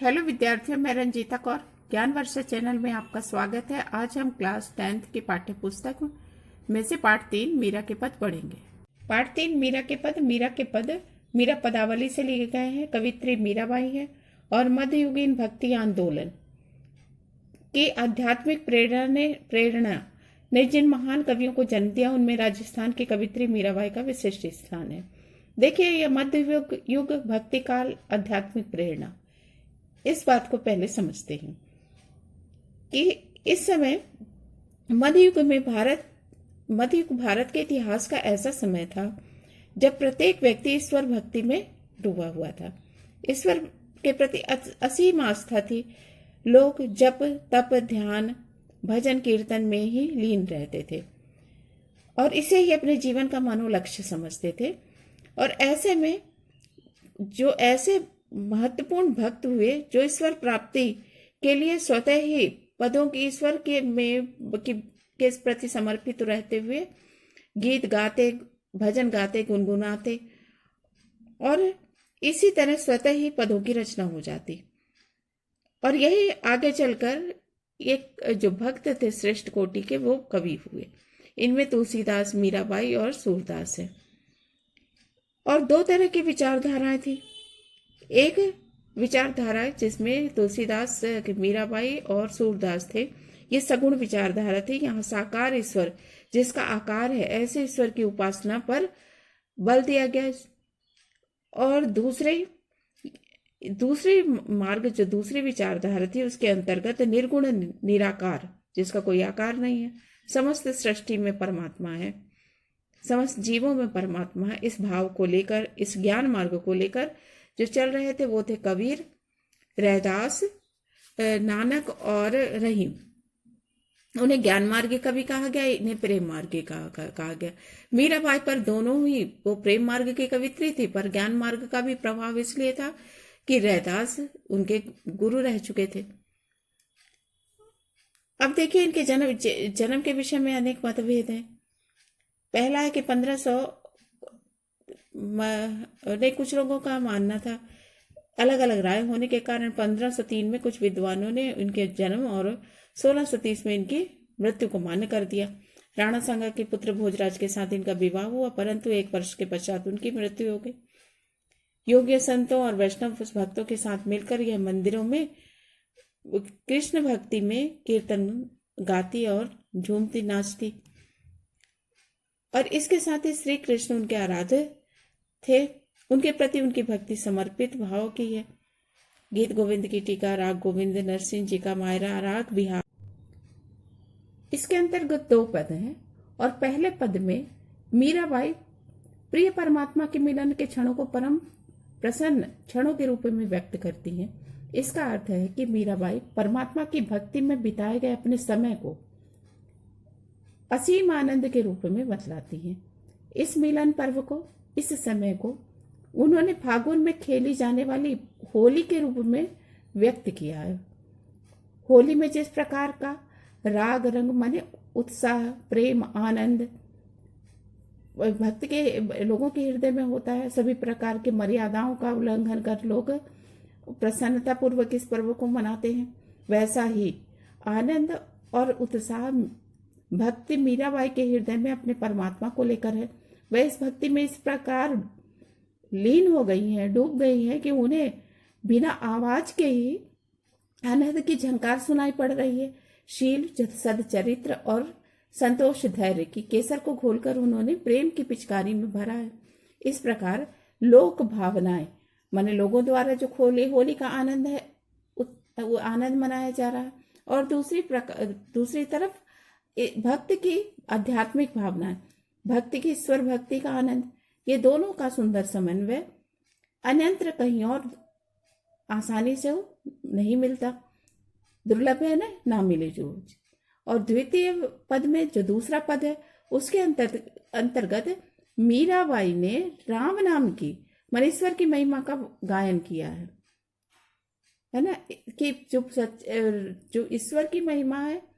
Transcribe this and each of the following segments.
Hello विद्यार्थियों, मैं रंजीता कौर ज्ञान वर्षा चैनल में आपका स्वागत है। आज हम क्लास 10th की पाठ्य पुस्तक में से पाठ 3 मीरा के पद पढ़ेंगे। पाठ 3 मीरा के पद मीरा पदावली से लिए गए हैं। कवित्री मीराबाई है और मध्ययुगीन भक्ति आंदोलन की आध्यात्मिक प्रेरणा ने जिन महान कवियों को जन्म दिया उनमें राजस्थान की कवित्री मीराबाई का विशिष्ट स्थान है। देखिए, यह मध्य युग भक्ति काल आध्यात्मिक प्रेरणा, इस बात को पहले समझते हैं कि इस समय मध्ययुग भारत के इतिहास का ऐसा समय था जब प्रत्येक व्यक्ति ईश्वर भक्ति में डूबा हुआ था। ईश्वर के प्रति असीम आस्था थी। लोग जप तप ध्यान भजन कीर्तन में ही लीन रहते थे और इसे ही अपने जीवन का मनोलक्ष्य समझते थे। और ऐसे में जो ऐसे महत्वपूर्ण भक्त हुए जो ईश्वर प्राप्ति के लिए स्वतः ही पदों की ईश्वर के प्रति समर्पित रहते हुए गीत गाते, भजन गाते, गुनगुनाते और इसी तरह स्वतः ही पदों की रचना हो जाती। और यही आगे चलकर एक जो भक्त थे श्रेष्ठ कोटि के, वो कवि हुए। इनमें तुलसीदास, मीराबाई और सूरदास है। और दो तरह की विचारधाराएं थी। एक विचारधारा जिसमें तुलसीदास, मीराबाई और सूरदास थे, ये सगुण विचारधारा थी। यहाँ साकार ईश्वर जिसका आकार है, ऐसे ईश्वर की उपासना पर बल दिया गया। और दूसरी विचारधारा थी, उसके अंतर्गत निर्गुण निराकार जिसका कोई आकार नहीं है, समस्त सृष्टि में परमात्मा है, समस्त जीवों में परमात्मा है। इस भाव को लेकर, इस ज्ञान मार्ग को लेकर जो चल रहे थे वो थे कबीर, रैदास, नानक और रहीम। उन्हें ज्ञान मार्गी कवि कहा गया, इन्हें प्रेम मार्गी कहा गया। मीराबाई पर दोनों ही, वो प्रेम मार्ग की कवित्री थी पर ज्ञान मार्ग का भी प्रभाव इसलिए था कि रैदास उनके गुरु रह चुके थे। अब देखिए, इनके जन्म के विषय में अनेक मतभेद हैं। पहला है कि 1500 कुछ लोगों का मानना था, अलग अलग राय होने के कारण 1503 में कुछ विद्वानों ने इनके जन्म और 1630 में इनकी मृत्यु को मान्य कर दिया। राणा सांगा के पुत्र भोजराज के साथ इनका विवाह हुआ, परंतु 1 वर्ष के पश्चात उनकी मृत्यु हो गई। योग्य संतों और वैष्णव भक्तों के साथ मिलकर यह मंदिरों में कृष्ण भक्ति में कीर्तन गाती और झूमती नाचती। और इसके साथ ही श्री कृष्ण उनके आराध्य थे, उनके प्रति उनकी भक्ति समर्पित भाव की है। गीत गोविंद की टीका, राग गोविंद, नरसिंह जी का मायरा, राग बिहार, इसके अंतर्गत 2 पद हैं। और पहले पद में मीराबाई प्रिय परमात्मा के मिलन के क्षणों को परम प्रसन्न क्षणों के रूप में व्यक्त करती हैं। इसका अर्थ है कि मीराबाई परमात्मा की भक्ति में बिताए गए अपने समय को असीम आनंद के रूप में बतलाती हैं। इस मिलन पर्व को, इस समय को उन्होंने फागुन में खेली जाने वाली होली के रूप में व्यक्त किया है। होली में जिस प्रकार का राग रंग माने उत्साह, प्रेम, आनंद भक्त के लोगों के हृदय में होता है, सभी प्रकार के मर्यादाओं का उल्लंघन कर लोग प्रसन्नता पूर्वक इस पर्व को मनाते हैं, वैसा ही आनंद और उत्साह भक्ति मीराबाई के हृदय में अपने परमात्मा को लेकर है। वह इस भक्ति में इस प्रकार लीन हो गई हैं, डूब गई हैं कि उन्हें बिना आवाज के ही आनंद की झंकार सुनाई पड़ रही है। शील, सदचरित्र और संतोष धैर्य की केसर को घोलकर उन्होंने प्रेम की पिचकारी में भरा है। इस प्रकार लोक भावनाएं माने लोगों द्वारा जो होली का आनंद है, वो आनंद मनाया जा रहा है। और दूसरी तरफ भक्त की आध्यात्मिक भावनाएं, भक्ति की ईश्वर भक्ति का आनंद, ये दोनों का सुंदर समन्वय अन्यत्र कहीं और आसानी से नहीं मिलता, दुर्लभ है ना मिले जो। और द्वितीय पद में जो दूसरा पद है, उसके अंतर्गत मीराबाई ने राम नाम की मनेश्वर की महिमा का गायन किया है ना, कि जो ईश्वर की महिमा है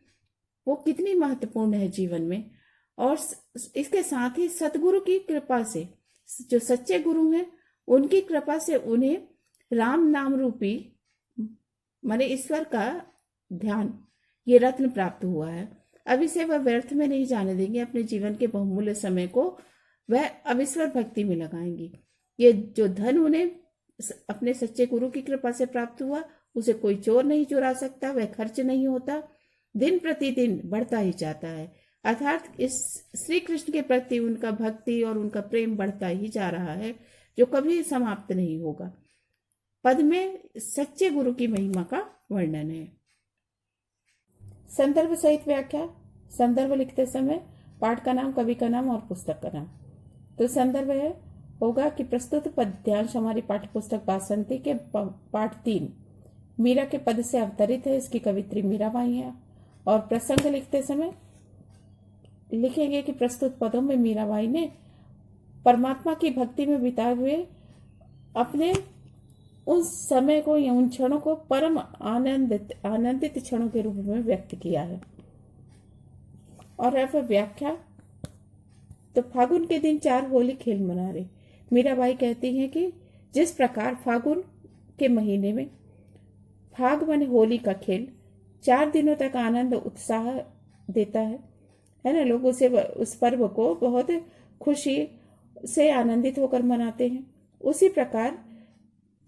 वो कितनी महत्वपूर्ण है जीवन में। और इसके साथ ही सतगुरु की कृपा से, जो सच्चे गुरु हैं, उनकी कृपा से उन्हें राम नाम रूपी माने ईश्वर का ध्यान, ये रत्न प्राप्त हुआ है। अब इसे वह व्यर्थ में नहीं जाने देंगे। अपने जीवन के बहुमूल्य समय को वह अब ईश्वर भक्ति में लगाएंगी। ये जो धन उन्हें अपने सच्चे गुरु की कृपा से प्राप्त हुआ, उसे कोई चोर नहीं चुरा सकता। वह खर्च नहीं होता, दिन प्रतिदिन बढ़ता ही जाता है। अर्थात इस श्री कृष्ण के प्रति उनका भक्ति और उनका प्रेम बढ़ता ही जा रहा है, जो कभी समाप्त नहीं होगा। पद में सच्चे गुरु की महिमा का वर्णन है। संदर्भ सहित व्याख्या। संदर्भ लिखते समय पाठ का नाम, कवि का नाम और पुस्तक का नाम। तो संदर्भ है होगा कि प्रस्तुत पद्यांश हमारी पाठ्य पुस्तक बासंती के पाठ 3 मीरा के पद से अवतरित है। इसकी कवित्री मीराबाई है। और प्रसंग लिखते समय लिखेंगे कि प्रस्तुत पदों में मीराबाई ने परमात्मा की भक्ति में बिताए हुए अपने उस समय को या उन क्षणों को परम आनंदित क्षणों के रूप में व्यक्त किया है। और अब व्याख्या। तो फागुन के दिन 4 होली खेल मना रहे। मीराबाई कहती हैं कि जिस प्रकार फागुन के महीने में फाग माने होली का खेल 4 दिनों तक आनंद उत्साह देता है ना, लोग उस पर्व को बहुत खुशी से आनंदित होकर मनाते हैं। उसी प्रकार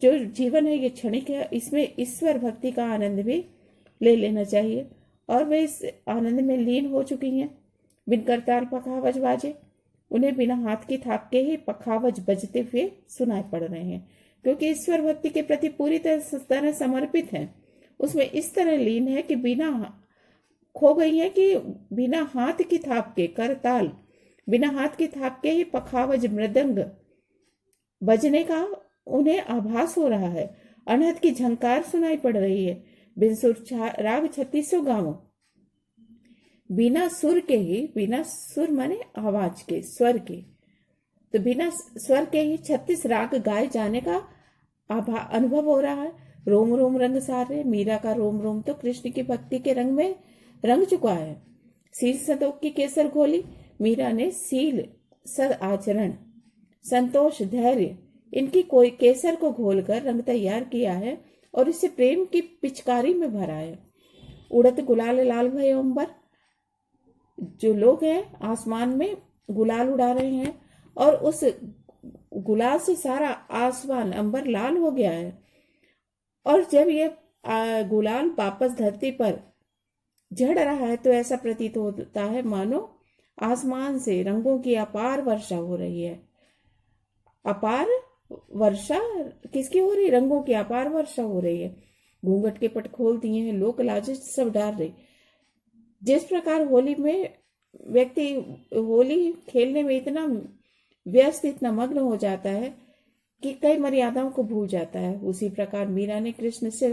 जो जीवन है ये क्षणिक है, इसमें ईश्वर भक्ति का आनंद भी ले लेना चाहिए। और वे इस आनंद में लीन हो चुकी हैं। बिन करताल पखावज बाजे, उन्हें बिना हाथ की थाप के ही पखावज बजते हुए सुनाई पड़ रहे हैं, क्योंकि ईश्वर भक्ति के प्रति पूरी तरह समर्पित है। उसमें इस तरह लीन है कि बिना खो गई है कि बिना हाथ की थाप के करताल, बिना हाथ की थाप के ही पखावज मृदंग बजने का उन्हें आभास हो रहा है। अनहद की झंकार सुनाई पड़ रही है। बिन सुर राग 3600 गावों, बिना सुर के ही, बिना सुर माने आवाज के, स्वर के, तो बिना स्वर के ही 36 राग गाए जाने का अनुभव हो रहा है। रोम रोम रंग सारे, मीरा का रोम रोम तो कृष्ण की भक्ति के रंग में रंग चुका है। सील संतोष की केसर घोली, मीरा ने सील, सद आचरण, संतोष, धैर्य, इनकी कोई केसर को घोलकर रंग तैयार किया है और इसे प्रेम की पिचकारी में भरा है। उड़त गुलाल लाल भय अंबर, जो लोग हैं आसमान में गुलाल उड़ा रहे हैं और उस गुलाल से सारा आसमान अंबर लाल हो गया है। और जब ये गुलाल वापस धरती पर झड़ रहा है तो ऐसा प्रतीत होता है मानो आसमान से रंगों की अपार वर्षा हो रही है। अपार वर्षा किसकी हो रही? रंगों की अपार वर्षा हो रही है। घूंघट के पट खोल दिए हैं, लोक लाज सब डाल रहे। जिस प्रकार होली में व्यक्ति होली खेलने में इतना व्यस्त, इतना मग्न हो जाता है कि कई मर्यादाओं को भूल जाता है, उसी प्रकार मीरा ने कृष्ण से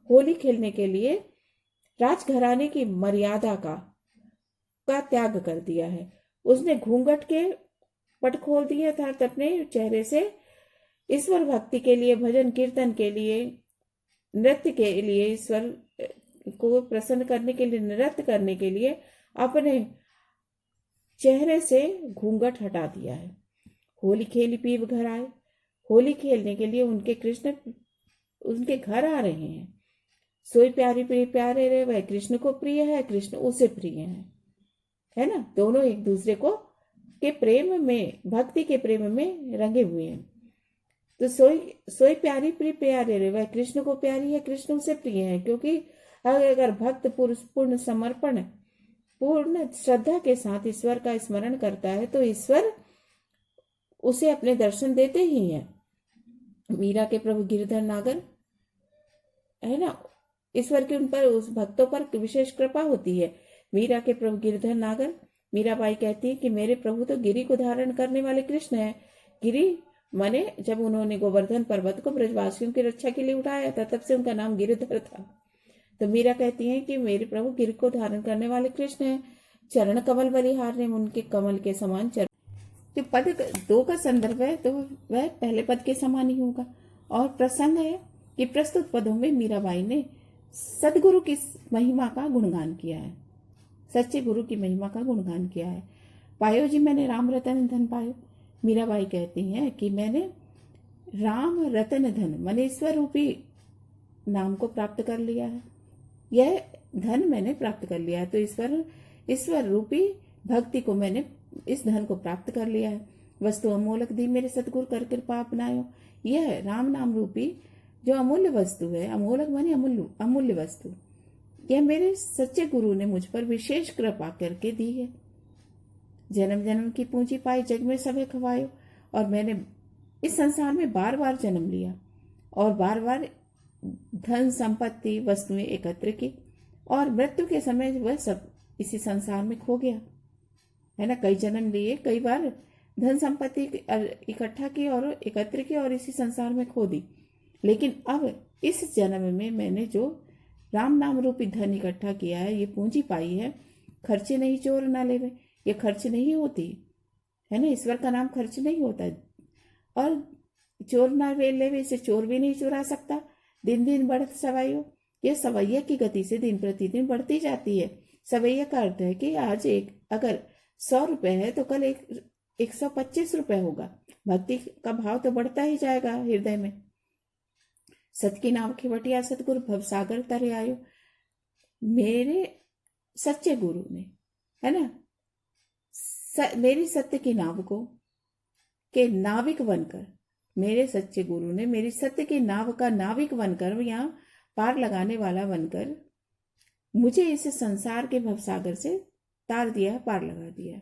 होली खेलने के लिए राजघराने की मर्यादा का त्याग कर दिया है। उसने घूंघट के पट खोल दिए अर्थात अपने चेहरे से ईश्वर भक्ति के लिए, भजन कीर्तन के लिए, नृत्य के लिए, ईश्वर को प्रसन्न करने के लिए, नृत्य करने के लिए अपने चेहरे से घूंघट हटा दिया है। होली खेली पीव घर आए, होली खेलने के लिए उनके कृष्ण उनके घर आ रहे हैं। सोई प्यारी प्रिय प्यारे रे, वह कृष्ण को प्रिय है, कृष्ण उसे प्रिय है ना। दोनों एक दूसरे को के प्रेम में, भक्ति के प्रेम में रंगे हुए हैं। तो सोई प्यारी प्रिय प्यारे रे, वह कृष्ण को प्यारी है, कृष्ण उसे प्रिय है। क्योंकि अगर भक्त पूर्ण समर्पण, पूर्ण श्रद्धा के साथ ईश्वर का स्मरण करता है तो ईश्वर उसे अपने दर्शन देते ही हैं। मीरा के प्रभु गिरधर नागर है ना, ईश्वर की उन पर, उस भक्तों पर विशेष कृपा होती है। मीरा के प्रभु गिरधर नागर, मीराबाई कहती है कि मेरे प्रभु तो गिरी को धारण करने वाले कृष्ण है। गिरी माने जब उन्होंने गोवर्धन पर्वत को ब्रजवासियों की रक्षा के लिए उठाया था, तब से उनका नाम गिरधर था। तो मीरा कहती है कि मेरे प्रभु गिर को धारण करने वाले कृष्ण है। चरण कमल बलिहार ने, उनके कमल के समान चरण। जो पद 2 का संदर्भ है तो वह पहले पद के समान ही होगा। और प्रसंग है कि प्रस्तुत पदों में मीराबाई ने सदगुरु की महिमा का गुणगान किया है, सच्चे गुरु की महिमा का गुणगान किया है। पायो जी मैंने राम रतन धन पायो। मीराबाई कहती हैं कि मैंने राम रतन धन माने ईश्वर रूपी नाम को प्राप्त कर लिया है, यह धन मैंने प्राप्त कर लिया है। तो ईश्वर रूपी भक्ति को मैंने, इस धन को प्राप्त कर लिया है। वस्तु अमोलक दी मेरे सतगुरु कर कृपा अपनायो। यह राम नाम रूपी जो अमूल्य वस्तु है, अमोलक माने अमूल्य, अमूल्य वस्तु, यह मेरे सच्चे गुरु ने मुझ पर विशेष कृपा करके दी है। जन्म जन्म की पूंजी पाई जग में सभे खवायो। और मैंने इस संसार में बार बार जन्म लिया और बार बार धन संपत्ति वस्तुएं एकत्र की, और मृत्यु के समय वह सब इसी संसार में खो गया, है ना। कई जन्म लिए, कई बार धन संपत्ति इकट्ठा की और एकत्र की और इसी संसार में खो दी। लेकिन अब इस जन्म में मैंने जो राम नाम रूपी धन इकट्ठा किया है, ये पूंजी पाई है, खर्चे नहीं चोर ना लेवे, ये खर्च नहीं होती, है ना। ईश्वर का नाम खर्च नहीं होता है। और चोर ना लेवे, इसे चोर भी नहीं चुरा सकता। दिन दिन बढ़त सवाइयो, यह सवैया की गति से दिन प्रतिदिन बढ़ती जाती है। सवैया का अर्थ है कि आज अगर 100 रुपए है तो कल 125 रुपए होगा। भक्ति का भाव तो बढ़ता ही जाएगा हृदय में। सत की नाव खेवटिया सतगुरु भवसागर तरे आयो। मेरे सच्चे गुरु ने, है ना, मेरी सत्य की नाव को के नाविक बनकर, मेरे सच्चे गुरु ने मेरी सत्य की नाव का नाविक बनकर, यहाँ पार लगाने वाला बनकर मुझे इस संसार के भवसागर से तार दिया, पार लगा दिया।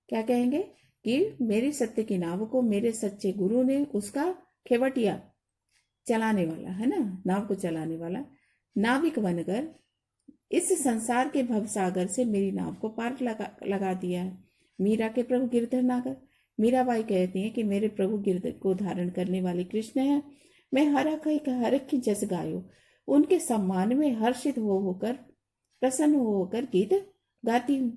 क्या कहेंगे कि मेरी सत्य की नाव को मेरे सच्चे गुरु ने, उसका खेवटिया चलाने वाला, है ना, नाव को चलाने वाला नाविक बनकर इस संसार के भवसागर से मेरी नाव को पार लगा दिया है। मीरा के प्रभु गिरधर नागर, मीराबाई कहती हैं कि मेरे प्रभु गिरधर को धारण करने वाले कृष्ण हैं। मैं हर की जस गायो, उनके सम्मान में हर्षित होकर, प्रसन्न होकर गीत गाती हूँ,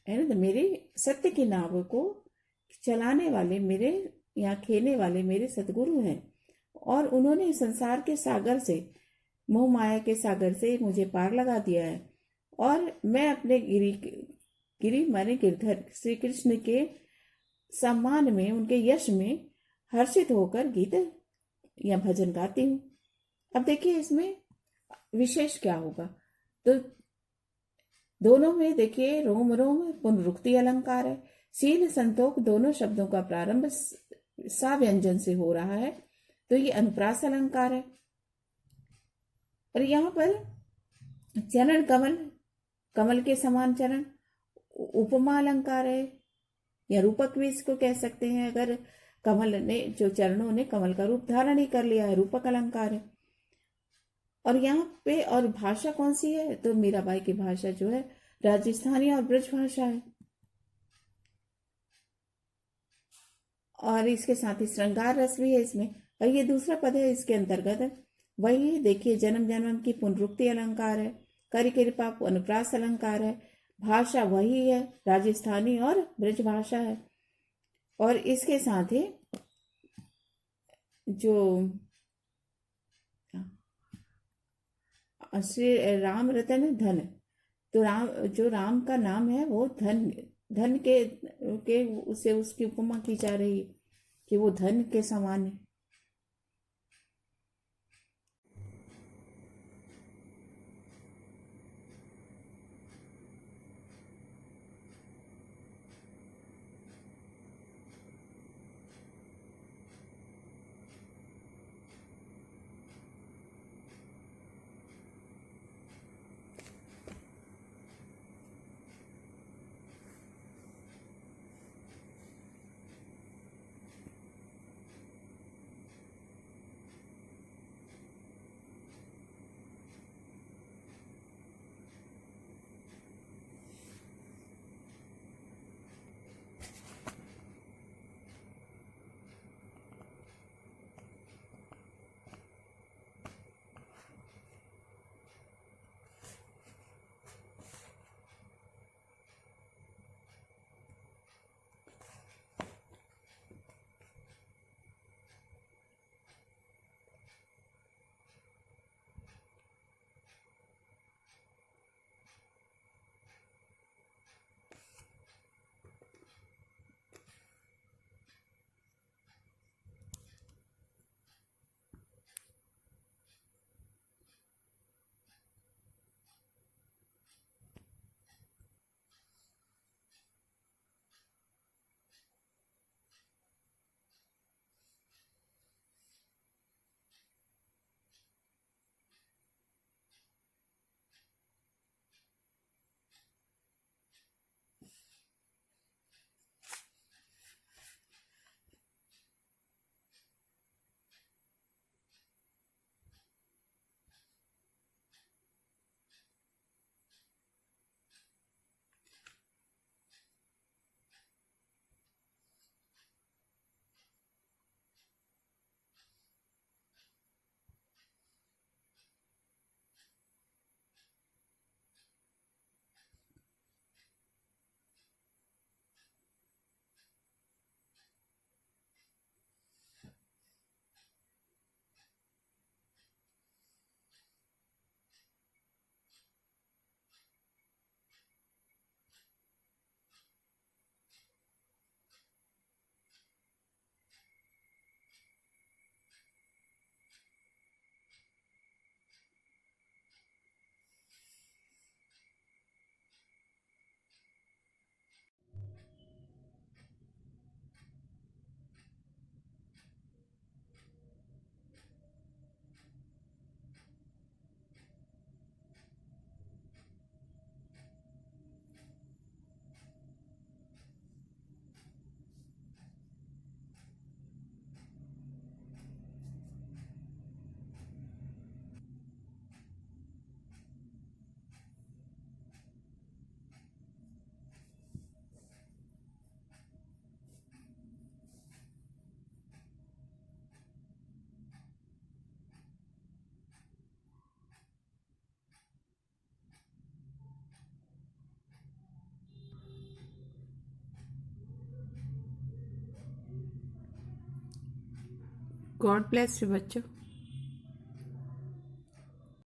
है ना। तो मेरे सत्य की नाव को चलाने वाले, मेरे यहाँ खेलने वाले मेरे सतगुरु हैं, और उन्होंने संसार के सागर से, मोह माया के सागर से मुझे पार लगा दिया है। और मैं अपने गिरी माने गिरधर श्री कृष्ण के सम्मान में, उनके यश में हर्षित होकर गीत या भजन गाती हूँ। अब देखिए इसमें विशेष क्या होगा, तो दोनों में देखिए रोम रोम पुनरुक्ति अलंकार है। शील संतोष दोनों शब्दों का प्रारंभ सा व्यंजन से हो रहा है, तो ये अनुप्रास अलंकार है। और यहाँ पर चरण कमल, कमल के समान चरण, उपमा अलंकार है, या रूपक भी इसको कह सकते हैं। अगर कमल ने, जो चरणों ने कमल का रूप धारण ही कर लिया है, रूपक अलंकार है। और यहाँ पे और भाषा कौन सी है, तो मीराबाई की भाषा जो है राजस्थानी और ब्रज भाषा है। और इसके साथ ही श्रृंगार रस भी है इसमें। और ये दूसरा पद है इसके अंतर्गत है, वही देखिए जन्म जन्म की पुनरुक्ति अलंकार है, करि कृपा अनुप्रास अलंकार है, भाषा वही है, राजस्थानी और ब्रज भाषा है। और इसके साथ ही जो श्री राम रतन धन, तो जो राम का नाम है वो धन के उसे उसकी उपमा की जा रही है कि वो धन के समान है। गॉड ब्लेस यू बच्चों।